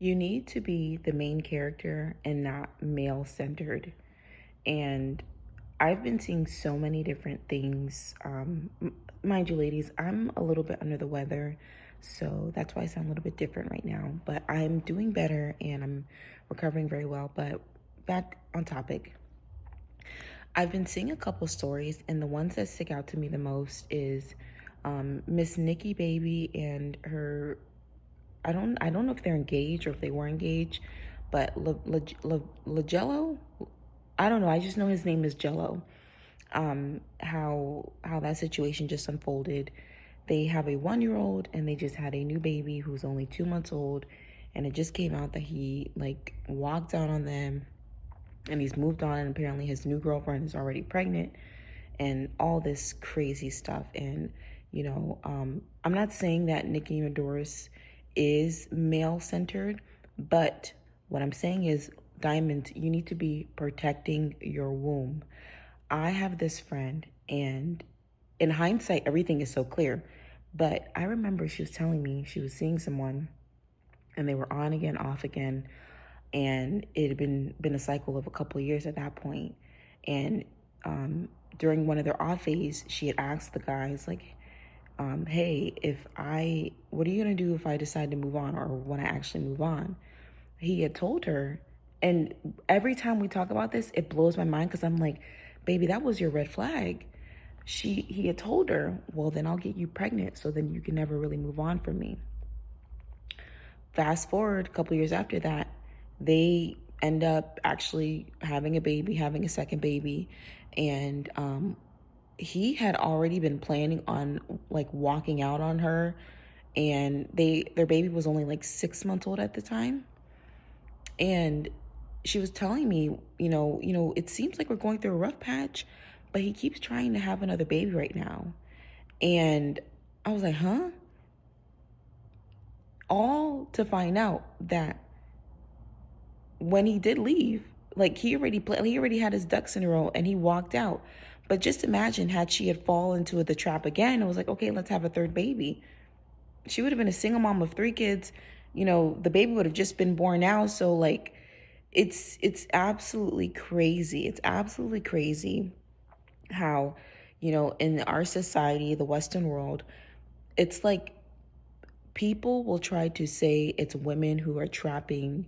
You need to be the main character and not male centered. And I've been seeing so many different things. Mind you, ladies, I'm a little bit under the weather. So that's why I sound a little bit different right now. But I'm doing better and I'm recovering very well. But back on topic, I've been seeing a couple stories, and the ones that stick out to me the most is Miss Nikki Baby and her. I don't know if they're engaged or if they were engaged, but Lagello, I don't know. I just know his name is Jello. How that situation just unfolded. They have a 1 year old and they just had a new baby who's only 2 months old, and it just came out that he like walked out on them and he's moved on, and apparently his new girlfriend is already pregnant and all this crazy stuff. And I'm not saying that Nicki Doris is male centered, but what I'm saying is, Diamond, you need to be protecting your womb. I have this friend, and in hindsight everything is so clear, but I remember she was telling me she was seeing someone and they were on again, off again, and it had been a cycle of a couple of years at that point. And during one of their off days, she had asked the guys like, "Hey, what are you gonna do if I decide to move on, or when I actually move on?" He had told her, and every time we talk about this, it blows my mind because I'm like, "Baby, that was your red flag." He had told her, "Well, then I'll get you pregnant, so then you can never really move on from me." Fast forward a couple years after that, they end up actually having a baby, having a second baby, and he had already been planning on like walking out on her, and their baby was only like 6 months old at the time. And she was telling me, it seems like we're going through a rough patch, but he keeps trying to have another baby right now. And I was like, huh? All to find out that when he did leave, like he already had his ducks in a row and he walked out. But just imagine, had she had fallen into the trap again, it was like, okay, let's have a third baby. She would have been a single mom of 3 kids. The baby would have just been born now. So like, it's absolutely crazy. It's absolutely crazy how, in our society, the Western world, it's like people will try to say it's women who are trapping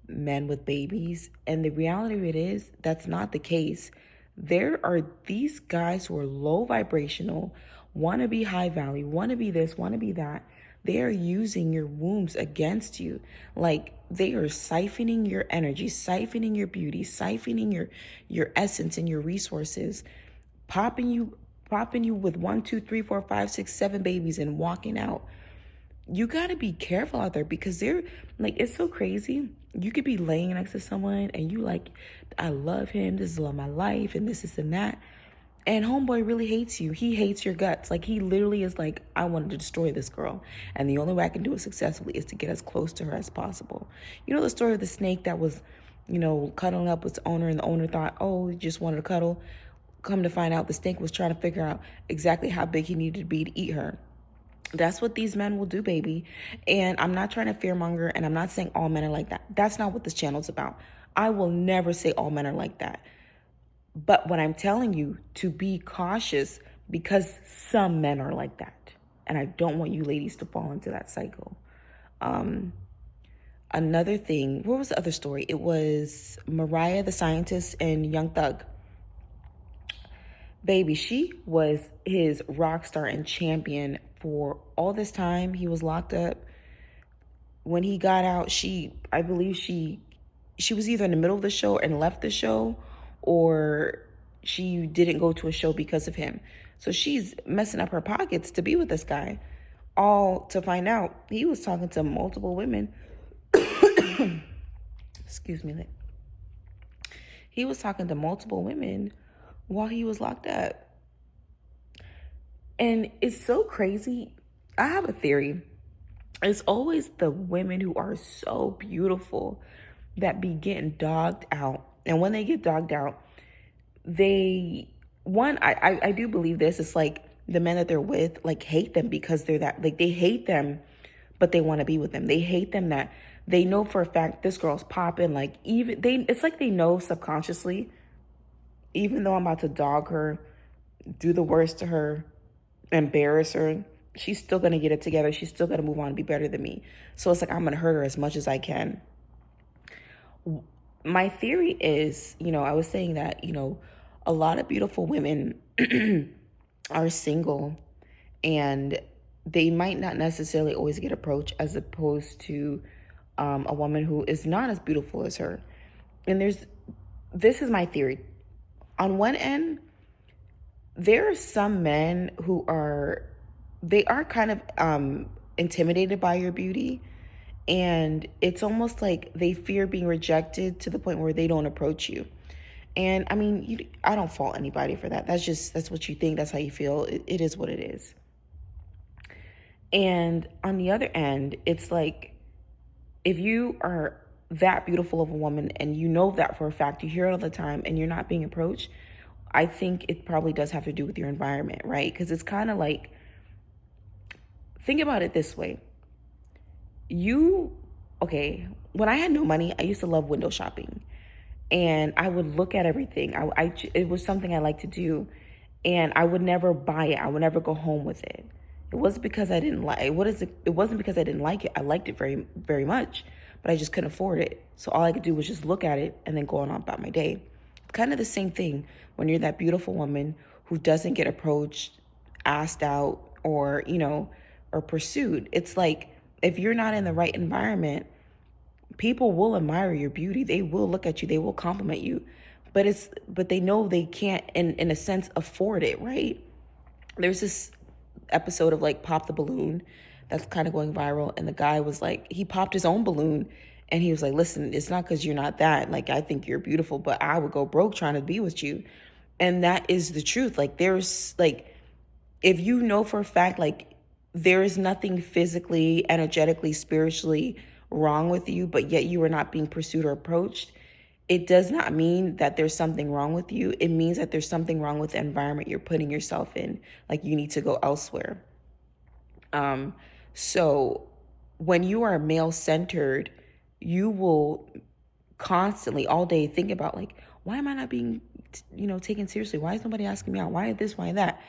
men with babies. And the reality of it is, that's not the case. There are these guys who are low vibrational, want to be high value, want to be this, want to be that. They are using your wombs against you. Like, they are siphoning your energy, siphoning your beauty, siphoning your essence and your resources, popping you with 1, 2, 3, 4, 5, 6, 7 babies and walking out. You got to be careful out there, because they're like, it's so crazy. You could be laying next to someone and you like, I love him, this is love my life, and this and that. And homeboy really hates you. He hates your guts. Like, he literally is like, I wanted to destroy this girl, and the only way I can do it successfully is to get as close to her as possible. You know the story of the snake that was, cuddling up with the owner, and the owner thought, oh, he just wanted to cuddle. Come to find out, the snake was trying to figure out exactly how big he needed to be to eat her. That's what these men will do, baby. And I'm not trying to fearmonger, and I'm not saying all men are like that. That's not what this channel's about. I will never say all men are like that. But what I'm telling you, to be cautious, because some men are like that. And I don't want you ladies to fall into that cycle. Another thing, what was the other story? It was Mariah the Scientist and Young Thug. Baby, she was his rock star and champion for all this time. He was locked up. When he got out, I believe she was either in the middle of the show and left the show, or she didn't go to a show because of him. So she's messing up her pockets to be with this guy, all to find out he was talking to multiple women. Excuse me. He was talking to multiple women while he was locked up. And it's so crazy. I have a theory. It's always the women who are so beautiful that be getting dogged out. And when they get dogged out, I do believe this. It's like the men that they're with, like, hate them because they're that, like, they hate them, but they want to be with them. They hate them that They know for a fact this girl's popping. Like, it's like they know subconsciously, even though I'm about to dog her, do the worst to her, embarrass her, she's still gonna get it together. She's still gonna move on and be better than me. So it's like I'm gonna hurt her as much as I can. My theory is, I was saying that, a lot of beautiful women are single, and they might not necessarily always get approached, as opposed to a woman who is not as beautiful as her. And this is my theory. On one end, there are some men who they are kind of intimidated by your beauty, and it's almost like they fear being rejected to the point where they don't approach you. And I mean, I don't fault anybody for that. That's what you think. That's how you feel. It is what it is. And on the other end, it's like, if you are that beautiful of a woman and you know that for a fact, you hear it all the time, and you're not being approached, I think it probably does have to do with your environment, right? Because it's kind of like, think about it this way. When I had no money, I used to love window shopping. And I would look at everything. It was something I liked to do. And I would never buy it. I would never go home with it. It wasn't because I didn't like it. It wasn't because I didn't like it. I liked it very, very much, but I just couldn't afford it. So all I could do was just look at it and then go on about my day. It's kind of the same thing when you're that beautiful woman who doesn't get approached, asked out, or pursued. It's like, if you're not in the right environment, people will admire your beauty. They will look at you. They will compliment you, but they know they can't, in a sense, afford it, right? There's this episode of like Pop the Balloon that's kind of going viral, and the guy was like, he popped his own balloon, and he was like, listen, it's not because you're not that. Like, I think you're beautiful, but I would go broke trying to be with you. And that is the truth. Like, there's like, if you know for a fact, like, there is nothing physically, energetically, spiritually wrong with you, but yet you are not being pursued or approached, it does not mean that there's something wrong with you. It means that there's something wrong with the environment you're putting yourself in. Like, you need to go elsewhere. So when you are male-centered, you will constantly, all day, think about, like, why am I not being, taken seriously? Why is nobody asking me out? Why this? Why that?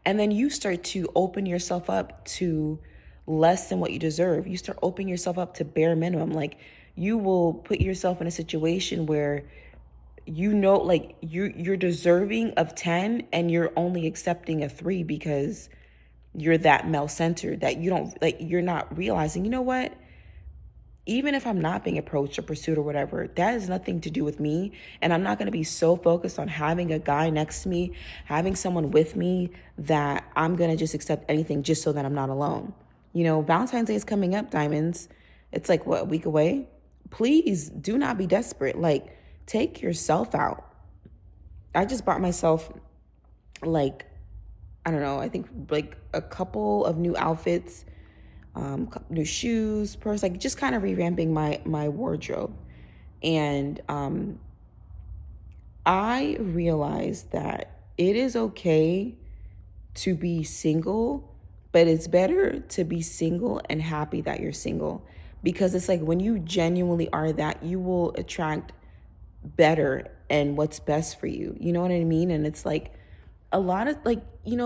And then you start to open yourself up to less than what you deserve. You start opening yourself up to bare minimum. Like, you will put yourself in a situation where like, you're deserving of 10 and you're only accepting a 3 because you're that male-centered, that you don't, like, you're not realizing, you know what? Even if I'm not being approached or pursued or whatever, that has nothing to do with me. And I'm not going to be so focused on having a guy next to me, having someone with me, that I'm going to just accept anything just so that I'm not alone. Valentine's Day is coming up, diamonds. It's like, what, a week away? Please do not be desperate. Like, take yourself out. I just bought myself, like, I don't know, I think like a couple of new outfits, new shoes, purse, like just kind of revamping my wardrobe. And I realized that it is okay to be single, but it's better to be single and happy that you're single, because it's like, when you genuinely are that, you will attract better and what's best for you. You know what I mean? And it's like, a lot of, like, you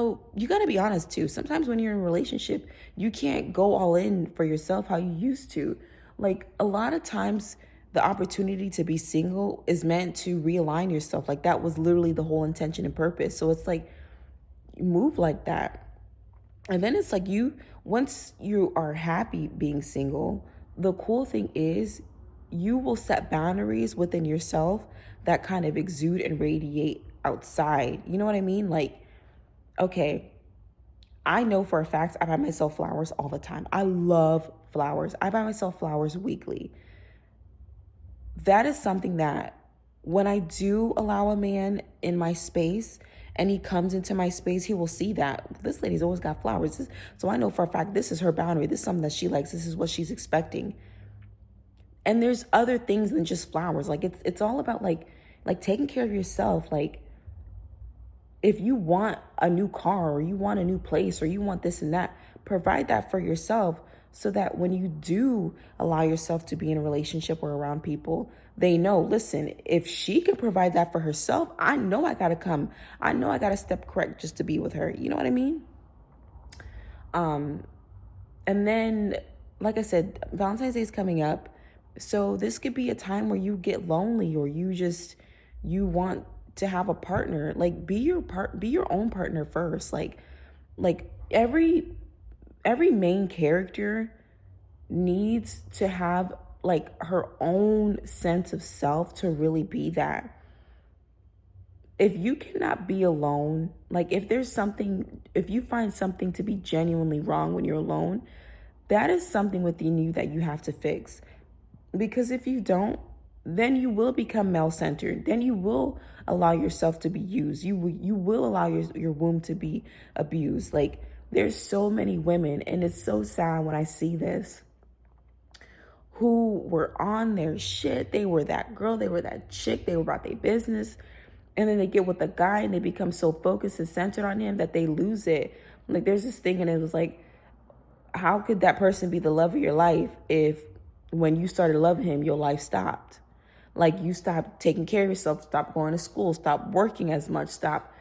got to be honest too. Sometimes when you're in a relationship, you can't go all in for yourself how you used to. Like, a lot of times the opportunity to be single is meant to realign yourself. Like, that was literally the whole intention and purpose. So it's like, move like that. And then it's like, once you are happy being single, the cool thing is you will set boundaries within yourself that kind of exude and radiate outside. You know what I mean? Like, okay, I know for a fact I buy myself flowers all the time. I love flowers. I buy myself flowers weekly. That is something that, when I do allow a man in my space and he comes into my space, he will see that this lady's always got flowers. So I know for a fact this is her boundary. This is something that she likes. This is what she's expecting. And there's other things than just flowers. Like, it's all about like taking care of yourself. Like, if you want a new car, or you want a new place, or you want this and that, provide that for yourself, so that when you do allow yourself to be in a relationship or around people, they know, listen, if she can provide that for herself, I know I got to come. I know I got to step correct just to be with her. You know what I mean? And then, like I said, Valentine's Day is coming up. So this could be a time where you get lonely, or you want to have a partner. Like, be your own partner first. Like every main character needs to have like her own sense of self to really be that. If you cannot be alone, like if you find something to be genuinely wrong when you're alone, that is something within you that you have to fix. Because if you don't, then you will become male-centered. Then you will allow yourself to be used. You will allow your womb to be abused. Like, there's so many women, and it's so sad when I see this, who were on their shit. They were that girl, they were that chick, they were about their business. And then they get with a guy and they become so focused and centered on him that they lose it. Like, there's this thing, and it was like, how could that person be the love of your life if when you started loving him, your life stopped? Like, you stopped taking care of yourself, stopped going to school, stopped working as much, stopped,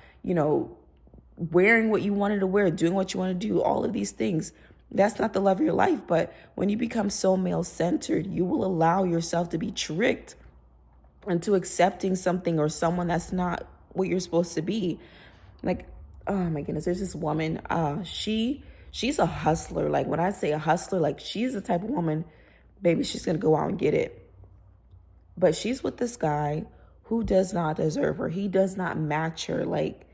wearing what you wanted to wear, doing what you want to do, all of these things. That's not the love of your life. But when you become so male-centered, you will allow yourself to be tricked into accepting something or someone that's not what you're supposed to be. Like, oh my goodness, there's this woman, she's a hustler. Like, when I say a hustler, like, she's the type of woman, baby, she's gonna go out and get it. But she's with this guy who does not deserve her. He does not match her. Like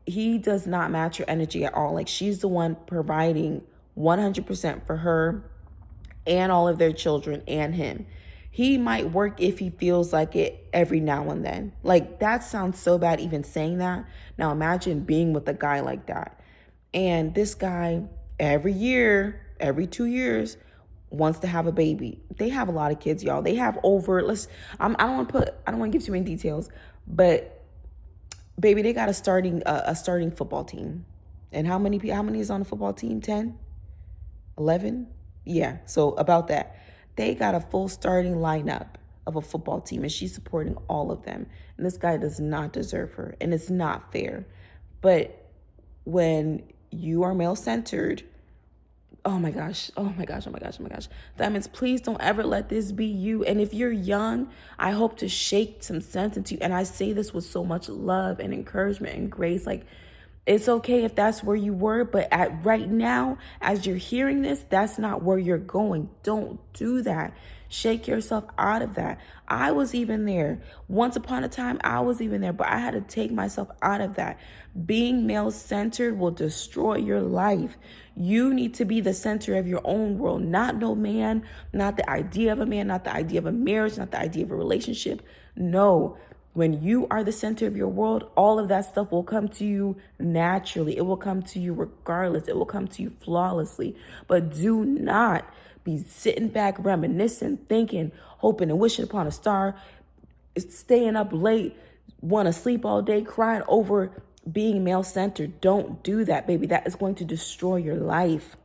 he does not match her energy at all. Like, she's the one providing 100% for her and all of their children and him. He might work if he feels like it every now and then. Like, that sounds so bad even saying that. Now imagine being with a guy like that. And this guy, every year, every 2 years, wants to have a baby. They have a lot of kids, y'all. They have over, I don't want to give too many details, but baby, they got a starting football team. And how many is on the football team? 10? 11? Yeah, so about that. They got a full starting lineup of a football team, and she's supporting all of them. And this guy does not deserve her, and it's not fair. But when you are male-centered, oh my gosh. That means, please don't ever let this be you. And if you're young, I hope to shake some sense into you. And I say this with so much love and encouragement and grace. Like, it's okay if that's where you were, but at right now, as you're hearing this, that's not where you're going. Don't do that. Shake yourself out of that. I was even there. Once upon a time, I was even there, but I had to take myself out of that. Being male-centered will destroy your life. You need to be the center of your own world, not no man, not the idea of a man, not the idea of a marriage, not the idea of a relationship. No. When you are the center of your world, all of that stuff will come to you naturally. It will come to you regardless. It will come to you flawlessly. But do not be sitting back, reminiscing, thinking, hoping and wishing upon a star, staying up late, want to sleep all day, crying over being male-centered. Don't do that, baby. That is going to destroy your life.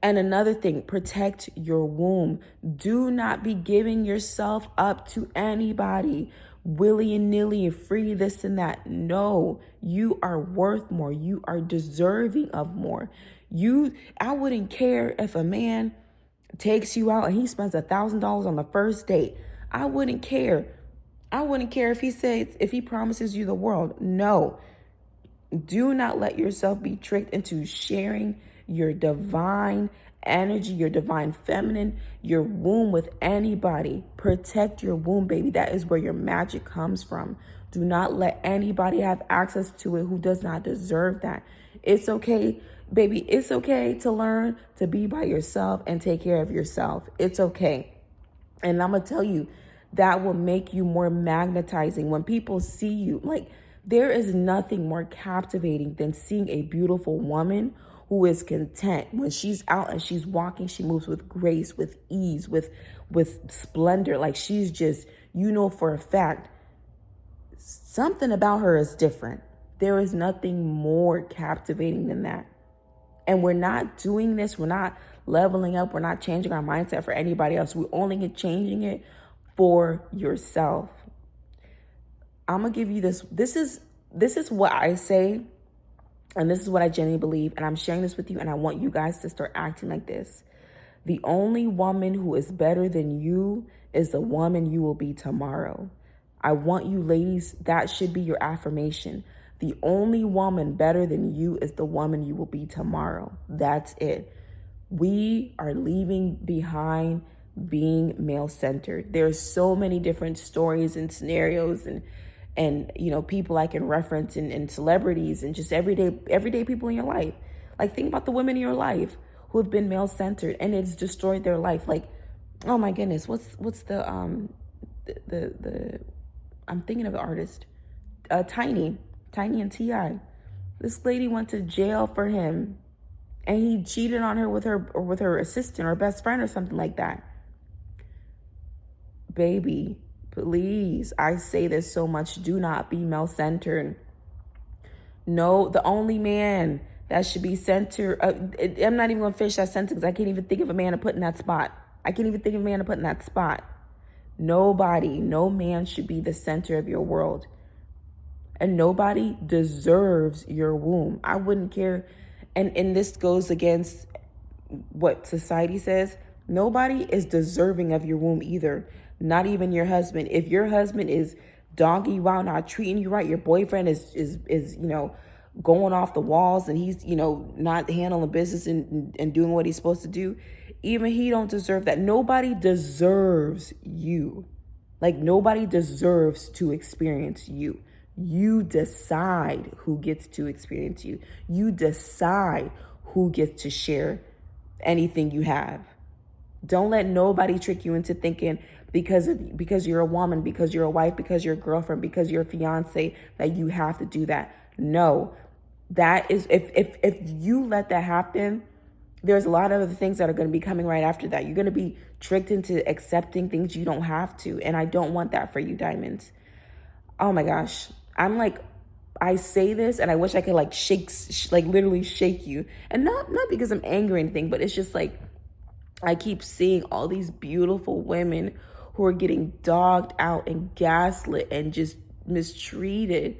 And another thing, protect your womb. Do not be giving yourself up to anybody willy-nilly and free this and that. No, you are worth more. You are deserving of more. I wouldn't care if a man takes you out and he spends $1,000 on the first date. I wouldn't care. I wouldn't care if he promises you the world. No, do not let yourself be tricked into sharing your divine energy, your divine feminine, your womb with anybody. Protect your womb, baby. That is where your magic comes from. Do not let anybody have access to it who does not deserve that. It's okay, baby. It's okay to learn to be by yourself and take care of yourself. It's okay. And I'm going to tell you, that will make you more magnetizing. When people see you, like, there is nothing more captivating than seeing a beautiful woman who is content. When she's out and she's walking, she moves with grace, with ease, with splendor. Like, she's just, for a fact, something about her is different. There is nothing more captivating than that. And we're not doing this. We're not leveling up. We're not changing our mindset for anybody else. We're only changing it for yourself. I'm going to give you this. This is what I say. And this is what I genuinely believe. And I'm sharing this with you. And I want you guys to start acting like this. The only woman who is better than you is the woman you will be tomorrow. I want you ladies, that should be your affirmation. The only woman better than you is the woman you will be tomorrow. That's it. We are leaving behind being male-centered. There's so many different stories and scenarios and you know, people I can reference and celebrities and just everyday people in your life. Like, think about the women in your life who have been male-centered and it's destroyed their life. Like, oh my goodness, what's the I'm thinking of the artist, Tiny and T.I. This lady went to jail for him, and he cheated on her with her assistant or best friend or something like that. Baby, please, I say this so much, do not be male-centered. No, the only man that should be centered, I'm not even going to finish that sentence because I can't even think of a man to put in that spot. Nobody, no man should be the center of your world. And nobody deserves your womb. I wouldn't care. And this goes against what society says. Nobody is deserving of your womb either. Not even your husband. If your husband is dogging you out, not treating you right, your boyfriend is you know, going off the walls and he's, you know, not handling business and doing what he's supposed to do, even he don't deserve that. Nobody deserves you. Like, nobody deserves to experience you. You decide who gets to experience you. You decide who gets to share anything you have. Don't let nobody trick you into thinking because you're a woman, because you're a wife, because you're a girlfriend, because you're a fiance, that you have to do that. No, that is, if you let that happen, there's a lot of other things that are going to be coming right after that. You're going to be tricked into accepting things you don't have to. And I don't want that for you, diamonds. Oh my gosh. I'm like, I say this and I wish I could like literally shake you. And not because I'm angry or anything, but it's just like, I keep seeing all these beautiful women who are getting dogged out and gaslit and just mistreated.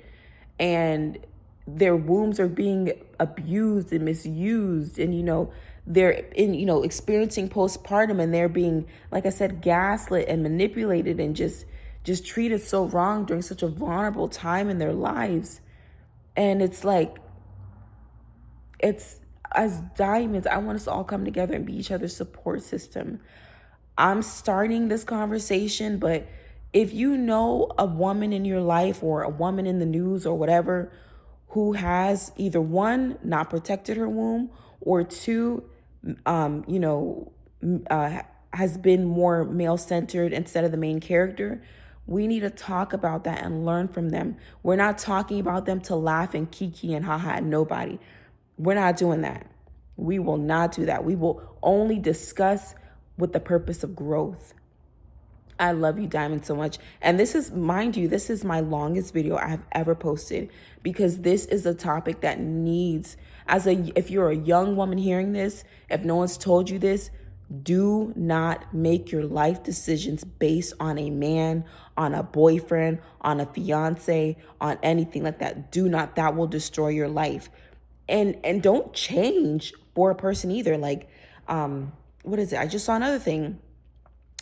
And their wombs are being abused and misused. And, you know, they're experiencing postpartum and they're being, like I said, gaslit and manipulated and just treated so wrong during such a vulnerable time in their lives. And it's like, it's, as diamonds, I want us to all come together and be each other's support system. I'm starting this conversation, but if you know a woman in your life or a woman in the news or whatever who has either one, not protected her womb, or two, has been more male-centered instead of the main character, we need to talk about that and learn from them. We're not talking about them to laugh and kiki and haha at nobody. We're not doing that. We will not do that. We will only discuss with the purpose of growth. I love you, Diamond, so much. And this is, mind you, this is my longest video I have ever posted because this is a topic that needs, if you're a young woman hearing this, if no one's told you this, do not make your life decisions based on a man, on a boyfriend, on a fiance, on anything like that. Do not. That will destroy your life. And don't change for a person either. Like, what is it? I just saw another thing.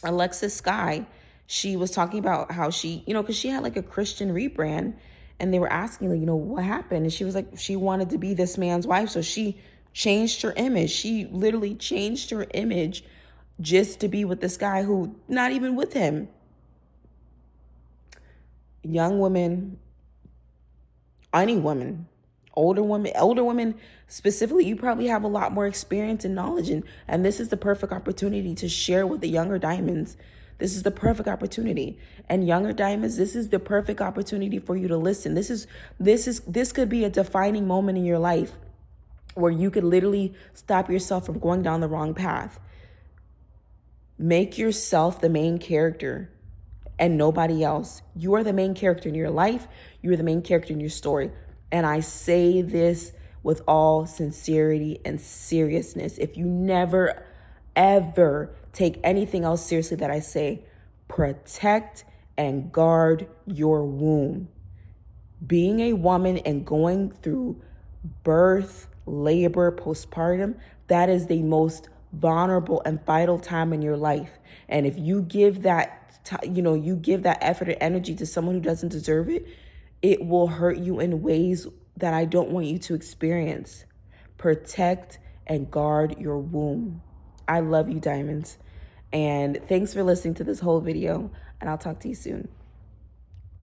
Alexis Sky, she was talking about how she, because she had like a Christian rebrand and they were asking, like, what happened? And she was like, she wanted to be this man's wife. So she changed her image. She literally changed her image just to be with this guy who not even with him. Young women, any woman, older women specifically, you probably have a lot more experience and knowledge. And this is the perfect opportunity to share with the younger diamonds. This is the perfect opportunity. And younger diamonds, this is the perfect opportunity for you to listen. This could be a defining moment in your life where you could literally stop yourself from going down the wrong path. Make yourself the main character and nobody else. You are the main character in your life. You are the main character in your story. And I say this with all sincerity and seriousness. If you never, ever take anything else seriously that I say, protect and guard your womb. Being a woman and going through birth, labor, postpartum, that is the most vulnerable and vital time in your life. And if you give that, you give that effort and energy to someone who doesn't deserve it, it will hurt you in ways that I don't want you to experience. Protect and guard your womb. I love you, diamonds. And thanks for listening to this whole video, and I'll talk to you soon.